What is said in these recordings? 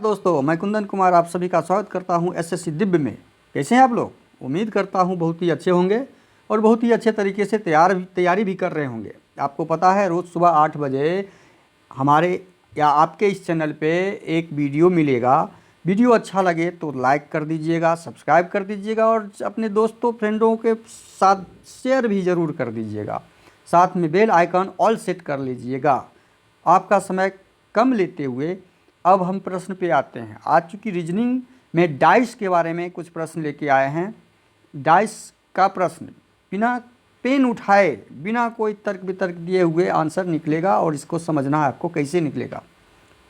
दोस्तों, मैं कुंदन कुमार आप सभी का स्वागत करता हूं एसएससी दिव्य में। कैसे हैं आप लोग? उम्मीद करता हूं बहुत ही अच्छे होंगे और बहुत ही अच्छे तरीके से तैयारी भी कर रहे होंगे। आपको पता है रोज़ सुबह 8 बजे हमारे या आपके इस चैनल पे एक वीडियो मिलेगा। वीडियो अच्छा लगे तो लाइक कर दीजिएगा, सब्सक्राइब कर दीजिएगा और अपने दोस्तों फ्रेंडों के साथ शेयर भी ज़रूर कर दीजिएगा। साथ में बेल आइकन ऑल सेट कर लीजिएगा। आपका समय कम लेते हुए अब हम प्रश्न पे आते हैं। आज चूँकि रीजनिंग में डाइस के बारे में कुछ प्रश्न लेके आए हैं। डाइस का प्रश्न बिना पेन उठाए, बिना कोई तर्क वितर्क दिए हुए आंसर निकलेगा और इसको समझना है आपको कैसे निकलेगा।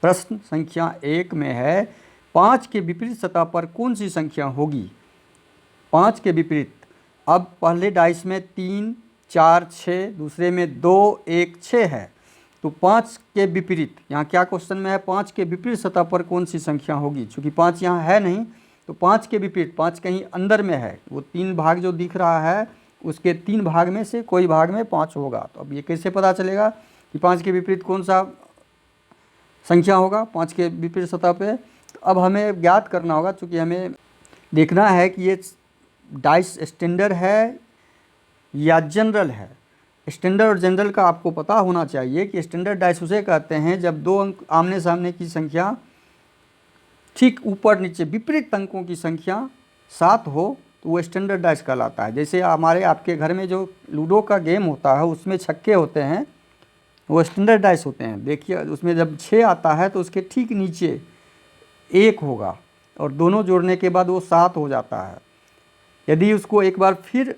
प्रश्न संख्या 1 में है 5 के विपरीत सतह पर कौन सी संख्या होगी? 5 के विपरीत। अब पहले डाइस में 3, 4, 6, दूसरे में 2, 1, 6 है। तो 5 के विपरीत, यहाँ क्या क्वेश्चन में है? 5 के विपरीत सतह पर कौन सी संख्या होगी? चूँकि 5 यहाँ है नहीं तो 5 के विपरीत, 5 कहीं अंदर में है। वो 3 भाग जो दिख रहा है उसके 3 भाग में से कोई भाग में 5 होगा। तो अब ये कैसे पता चलेगा कि 5 के विपरीत कौन सा संख्या होगा 5 के विपरीत सतह पे? तो अब हमें ज्ञात करना होगा, चूँकि हमें देखना है कि ये डाइस स्टैंडर्ड है या जनरल है। स्टैंडर्ड और जनरल का आपको पता होना चाहिए कि स्टैंडर्ड डाइस उसे कहते हैं जब दो अंक आमने सामने की संख्या ठीक ऊपर नीचे विपरीत अंकों की संख्या 7 हो तो वो स्टैंडर्ड डाइस कहलाता है। जैसे हमारे आपके घर में जो लूडो का गेम होता है उसमें छक्के होते हैं, वो स्टैंडर्ड डाइस होते हैं। देखिए उसमें जब 6 आता है तो उसके ठीक नीचे 1 होगा और दोनों जोड़ने के बाद वो 7 हो जाता है। यदि उसको एक बार फिर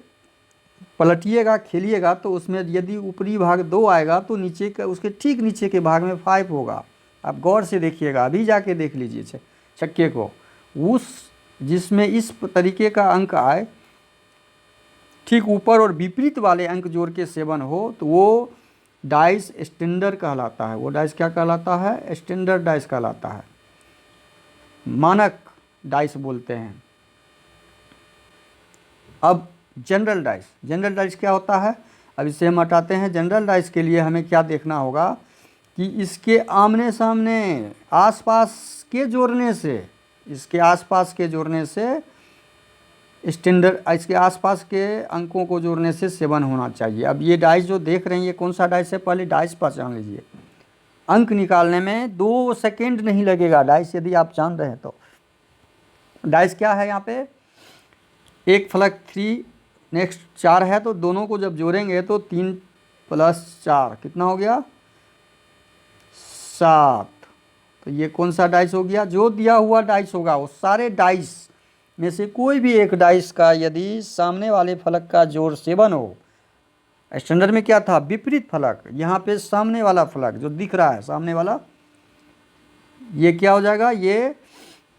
पलटिएगा, खेलिएगा तो उसमें यदि ऊपरी भाग 2 आएगा तो नीचे का उसके ठीक नीचे के भाग में 5 होगा। आप गौर से देखिएगा, अभी जाके देख लीजिए छक्के को। उस जिसमें इस तरीके का अंक आए, ठीक ऊपर और विपरीत वाले अंक जोड़ के 7 हो तो वो डाइस स्टैंडर्ड कहलाता है। वो डाइस क्या कहलाता है? स्टैंडर्ड डाइस कहलाता है, मानक डाइस बोलते हैं। अब जनरल डाइस, जनरल डाइस क्या होता है? अब इसे हम हटाते हैं। जनरल डाइस के लिए हमें क्या देखना होगा कि इसके आमने सामने आसपास के जोड़ने से, इसके आसपास के जोड़ने से स्टैंडर्ड, इसके आसपास के अंकों को जोड़ने से 7 होना चाहिए। अब ये डाइस जो देख रहे हैं ये कौन सा डाइस है? पहले डाइस पहचान लीजिए। अंक निकालने में 2 सेकेंड नहीं लगेगा डाइस, यदि आप जान रहे हैं तो। डाइस क्या है? यहाँ पे एक फलक 3 नेक्स्ट 4 है तो दोनों को जब जोड़ेंगे तो 3 + 4 कितना हो गया? 7। तो ये कौन सा डाइस हो गया? जो दिया हुआ डाइस होगा वो सारे डाइस में से कोई भी एक डाइस का यदि सामने वाले फलक का जोड़ 7 हो। स्टैंडर्ड में क्या था? विपरीत फलक। यहाँ पे सामने वाला फलक जो दिख रहा है, सामने वाला, ये क्या हो जाएगा? ये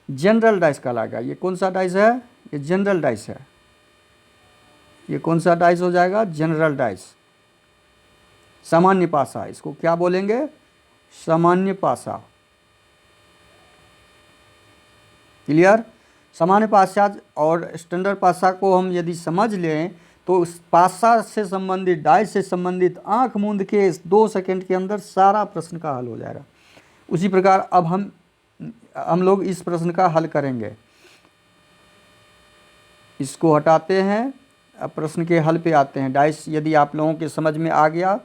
जनरल डाइस कहलाएगा। ये कौन सा डाइस है? ये जनरल डाइस है। ये कौन सा डाइस हो जाएगा? General dice. सामान्य पासा, इसको क्या बोलेंगे? सामान्य पासा। क्लियर? सामान्य पासा और स्टैंडर्ड पासा को हम यदि समझ लें तो उस पासा से संबंधित, डाइस से संबंधित आंख मूंद के 2 सेकंड के अंदर सारा प्रश्न का हल हो जाएगा। उसी प्रकार अब हम लोग इस प्रश्न का हल करेंगे। इसको हटाते हैं, अब प्रश्न के हल पे आते हैं। डाइस यदि आप लोगों के समझ में आ गया,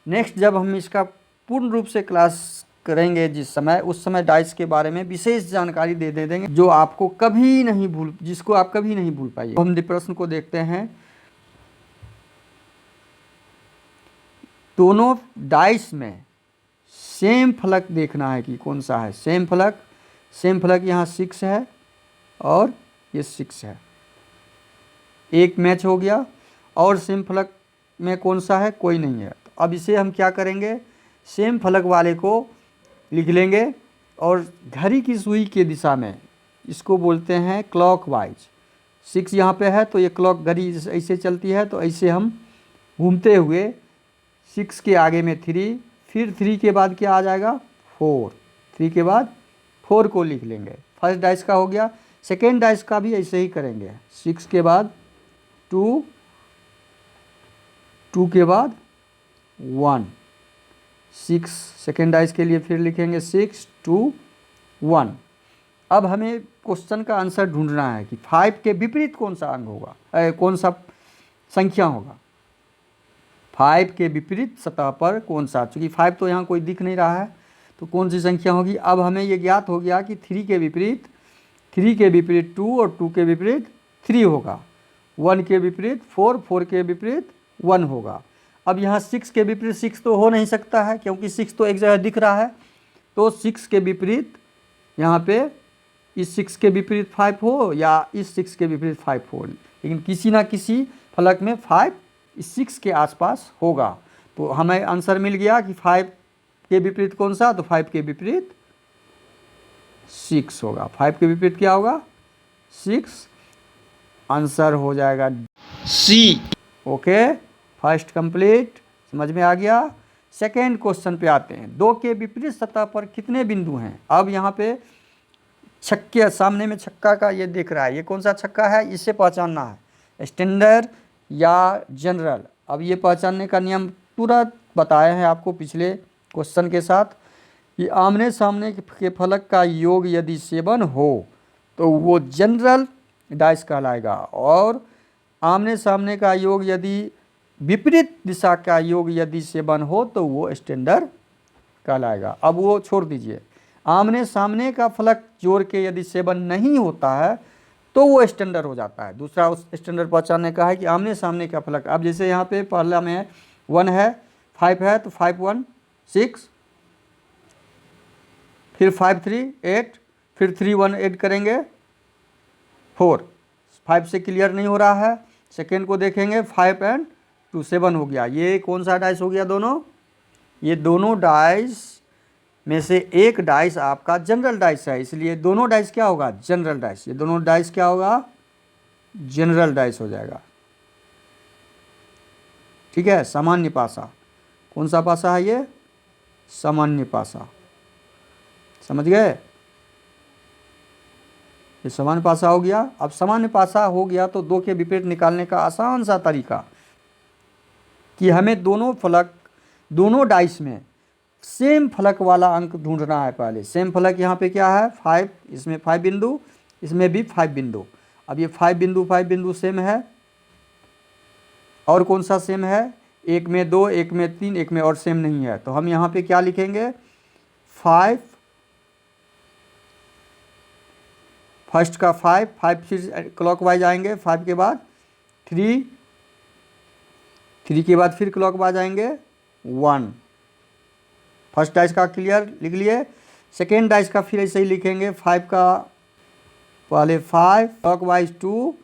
नेक्स्ट जब हम इसका पूर्ण रूप से क्लास करेंगे जिस समय, उस समय डाइस के बारे में विशेष जानकारी दे देंगे जो आपको कभी नहीं भूल, जिसको आप कभी नहीं भूल पाइए। हम प्रश्न को देखते हैं। दोनों डाइस में सेम फलक देखना है कि कौन सा है। सेम फलक यहाँ 6 है और ये 6 है, एक मैच हो गया। और सेम फलक में कौन सा है? कोई नहीं है। तो अब इसे हम क्या करेंगे? सेम फलक वाले को लिख लेंगे और घड़ी की सुई के दिशा में, इसको बोलते हैं क्लॉकवाइज। 6 यहाँ पे है तो ये क्लॉक घड़ी ऐसे चलती है तो ऐसे हम घूमते हुए 6 के आगे में 3, फिर 3 के बाद क्या आ जाएगा? 4, 3 के बाद 4 को लिख लेंगे। फर्स्ट डाइस का हो गया। सेकेंड डाइस का भी ऐसे ही करेंगे। 6 के बाद 2, 2 के बाद 1, 6 सेकेंड डाइस के लिए फिर लिखेंगे 6, 2, 1। अब हमें क्वेश्चन का आंसर ढूंढना है कि 5 के विपरीत कौन सा अंक होगा, कौन सा संख्या होगा। 5 के विपरीत सतह पर कौन सा, चूँकि 5 तो यहाँ कोई दिख नहीं रहा है, तो कौन सी संख्या होगी। अब हमें ये ज्ञात हो गया कि 3 के विपरीत 2 और 2 के विपरीत 3 होगा, 1 के विपरीत 4, 4 के विपरीत 1 होगा। अब यहाँ 6 के विपरीत 6 तो हो नहीं सकता है, क्योंकि 6 तो एक जगह दिख रहा है, तो 6 के विपरीत यहाँ पे इस 6 के विपरीत 5 हो या इस 6 के विपरीत 5 हो, लेकिन किसी ना किसी फलक में 5 इस 6 के आसपास होगा। तो हमें आंसर मिल गया कि 5 के विपरीत कौन सा, तो 5 के विपरीत 6 होगा। 5 के विपरीत क्या होगा, 6। आंसर हो जाएगा सी। ओके, फर्स्ट कंप्लीट, समझ में आ गया। सेकेंड क्वेश्चन पे आते हैं। 2 के विपरीत सतह पर कितने बिंदु हैं। अब यहाँ पे छक्के, सामने में छक्का का ये दिख रहा है, ये कौन सा छक्का है, इसे पहचानना है, स्टैंडर्ड या जनरल। अब ये पहचानने का नियम पूरा बताए हैं आपको पिछले क्वेश्चन के साथ, कि आमने सामने के फलक का योग यदि 7 हो तो वो जनरल डाइस कहलाएगा, और आमने सामने का योग यदि विपरीत दिशा का योग यदि 7 हो तो वो स्टैंडर्ड कहलाएगा। अब वो छोड़ दीजिए, आमने सामने का फलक जोड़ के यदि 7 नहीं होता है तो वो स्टैंडर्ड हो जाता है। दूसरा उस स्टैंडर्ड पहचानने का है कि आमने सामने का फलक, अब जैसे यहाँ पे पहला में 1 है, 5 है, तो 5 1 6, फिर 5 3 8, फिर 3 1 ऐड करेंगे 4। 5 से क्लियर नहीं हो रहा है, सेकेंड को देखेंगे, 5 एंड 2 7 हो गया। ये कौन सा डाइस हो गया दोनों, ये दोनों डाइस में से एक डाइस आपका जनरल डाइस है, इसलिए दोनों डाइस क्या होगा, जनरल डाइस। ये दोनों डाइस क्या होगा, जनरल डाइस हो जाएगा। ठीक है, सामान्य पासा, कौन सा पासा है ये, सामान्य पासा, समझ गए। ये सामान्य पासा हो गया। अब सामान्य पासा हो गया तो 2 के विपरीत निकालने का आसान सा तरीका, कि हमें दोनों फलक, दोनों डाइस में सेम फलक वाला अंक ढूंढना है। पहले सेम फलक यहाँ पे क्या है, 5, इसमें 5 बिंदु, इसमें भी 5 बिंदु। अब ये 5 बिंदु सेम है, और कौन सा सेम है, एक में 2, एक में 3, एक में और सेम नहीं है। तो हम यहाँ पे क्या लिखेंगे, 5, फर्स्ट का 5 फिर क्लॉकवाइज आएंगे, 5 के बाद 3 के बाद फिर क्लॉकवाइज आएंगे 1। फर्स्ट डाइस का क्लियर लिख लिए। सेकेंड डाइस का फिर ऐसे ही लिखेंगे, 5 का पहले 5 क्लॉकवाइज 2,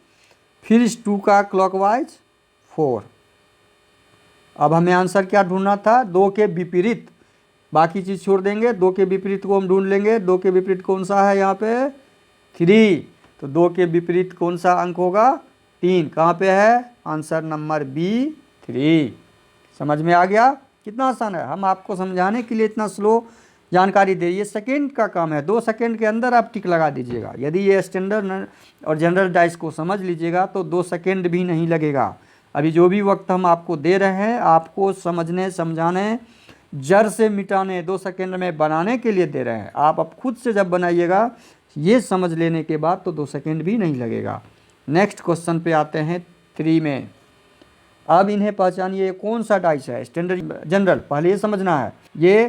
फिर इस 2 का क्लॉकवाइज 4। अब हमें आंसर क्या ढूंढना था, 2 के विपरीत, बाकी चीज़ छोड़ देंगे, 2 के विपरीत को हम ढूंढ लेंगे। 2 के विपरीत कौन सा है यहाँ पे, 3, तो 2 के विपरीत कौन सा अंक होगा, 3। कहाँ पे है, आंसर नंबर बी 3। समझ में आ गया, कितना आसान है। हम आपको समझाने के लिए इतना स्लो जानकारी दे, ये सेकेंड का काम है, 2 सेकेंड के अंदर आप टिक लगा दीजिएगा। यदि ये स्टैंडर्ड और जनरल डाइस को समझ लीजिएगा तो 2 सेकेंड भी नहीं लगेगा। अभी जो भी वक्त हम आपको दे रहे हैं, आपको समझने, समझाने, जड़ से मिटाने, 2 सेकेंड में बनाने के लिए दे रहे हैं। आप अब खुद से जब बनाइएगा, ये समझ लेने के बाद, तो 2 सेकेंड भी नहीं लगेगा। नेक्स्ट क्वेश्चन पे आते हैं 3 में। अब इन्हें पहचानिए, कौन सा डाइस है, स्टैंडर्ड जनरल, पहले ये समझना है। ये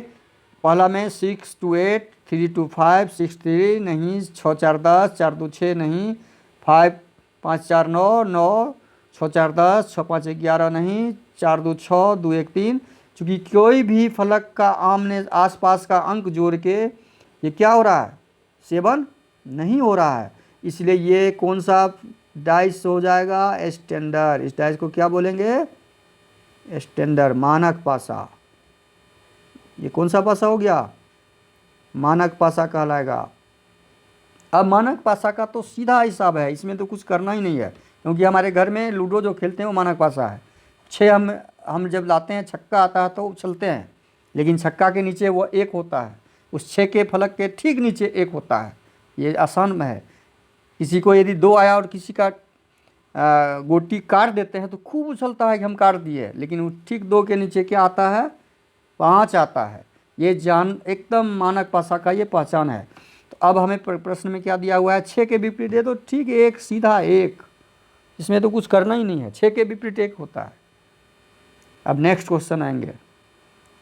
पहला में 6 2 8, 3 2 5, 6 3 नहीं, 6 4 10, 4 2 6 नहीं, 5 5 4 9 9, 6 4 10, 6 5 11 नहीं, 4 2 6, 2 1 3। चूँकि कोई भी फलक का आमने आसपास का अंक जोड़ के ये क्या हो रहा है, 7 नहीं हो रहा है, इसलिए ये कौन सा डाइस हो जाएगा, स्टैंडर्ड। इस डाइस को क्या बोलेंगे, स्टैंडर्ड, मानक पासा। ये कौन सा पासा हो गया, मानक पासा कहलाएगा। अब मानक पासा का तो सीधा हिसाब है, इसमें तो कुछ करना ही नहीं है, क्योंकि हमारे घर में लूडो जो खेलते हैं वो मानक पासा है। 6 हम जब लाते हैं, छक्का आता है तो उछलते हैं, लेकिन छक्का के नीचे वो 1 होता है, उस 6 के फलक के ठीक नीचे 1 होता है। ये आसान में है। किसी को यदि 2 आया और किसी का गोटी काट देते हैं तो खूब उछलता है कि हम काट दिए, लेकिन वो ठीक 2 के नीचे क्या आता है, 5 आता है। ये जान एकदम मानक पासा का ये पहचान है। तो अब हमें प्रश्न में क्या दिया हुआ है, 6 के विपरीत है, तो ठीक है, एक सीधा एक, इसमें तो कुछ करना ही नहीं है, 6 के विपरीत एक होता है। अब नेक्स्ट क्वेश्चन आएंगे।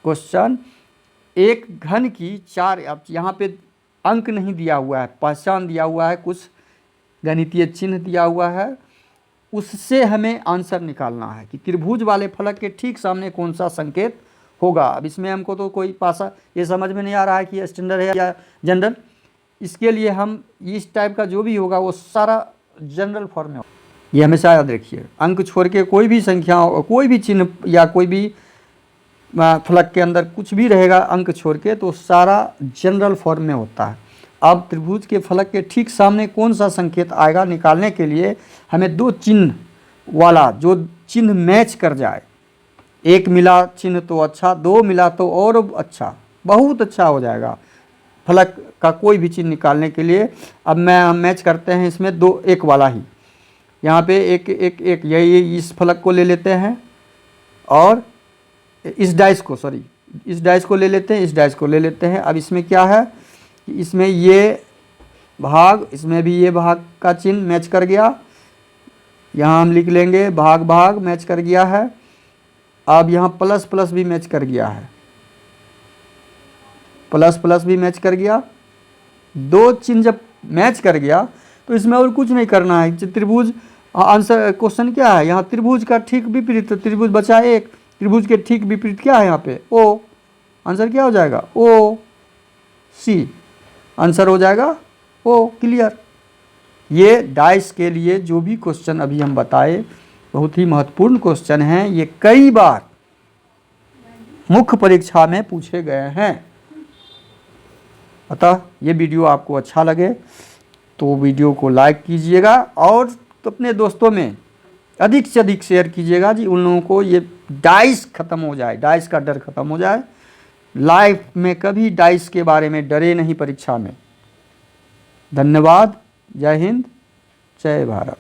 क्वेश्चन, एक घन की 4, अब यहाँ पे अंक नहीं दिया हुआ है, पहचान दिया हुआ है, कुछ गणितीय चिन्ह दिया हुआ है, उससे हमें आंसर निकालना है कि त्रिभुज वाले फलक के ठीक सामने कौन सा संकेत होगा। अब इसमें हमको तो कोई पासा ये समझ में नहीं आ रहा है कि स्टैंडर्ड है या जनरल। इसके लिए हम इस टाइप का जो भी होगा वो सारा जनरल फॉर्म में होगा। ये हमेशा याद रखिए, अंक छोड़ के कोई भी संख्या, कोई भी चिन्ह या कोई भी फलक के अंदर कुछ भी रहेगा अंक छोड़ के, तो सारा जनरल फॉर्म में होता है। अब त्रिभुज के फलक के ठीक सामने कौन सा संकेत आएगा, निकालने के लिए हमें 2 चिन्ह वाला, जो चिन्ह मैच कर जाए, एक मिला चिन्ह तो अच्छा, 2 मिला तो और अच्छा, बहुत अच्छा हो जाएगा फलक का कोई भी चिन्ह निकालने के लिए। अब हम मैच करते हैं इसमें 2 एक वाला ही, यहाँ पे एक एक एक यही इस फलक को ले लेते हैं और इस डाइस को, सॉरी इस डाइस को ले लेते हैं, इस डाइस को ले लेते हैं। अब इसमें क्या है कि इसमें ये भाग, इसमें भी ये भाग का चिन्ह मैच कर गया, यहाँ हम लिख लेंगे भाग भाग मैच कर गया है। अब यहाँ प्लस प्लस भी मैच कर गया है, प्लस प्लस भी मैच कर गया। 2 चिन्ह जब मैच कर गया तो इसमें और कुछ नहीं करना है। त्रिभुज, आंसर क्वेश्चन क्या है, यहाँ त्रिभुज का ठीक विपरीत, तो त्रिभुज बचा एक, त्रिभुज के ठीक विपरीत क्या है यहाँ पे, ओ। आंसर क्या हो जाएगा, ओ सी, आंसर हो जाएगा ओ। क्लियर। ये डाइस के लिए जो भी क्वेश्चन अभी हम बताए बहुत ही महत्वपूर्ण क्वेश्चन हैं, ये कई बार मुख्य परीक्षा में पूछे गए हैं। अतः ये वीडियो आपको अच्छा लगे तो वीडियो को लाइक कीजिएगा और अपने दोस्तों में अधिक से अधिक शेयर कीजिएगा जी, उन लोगों को ये डाइस खत्म हो जाए, डाइस का डर खत्म हो जाए। लाइफ में कभी डाइस के बारे में डरे नहीं परीक्षा में। धन्यवाद। जय हिंद, जय भारत।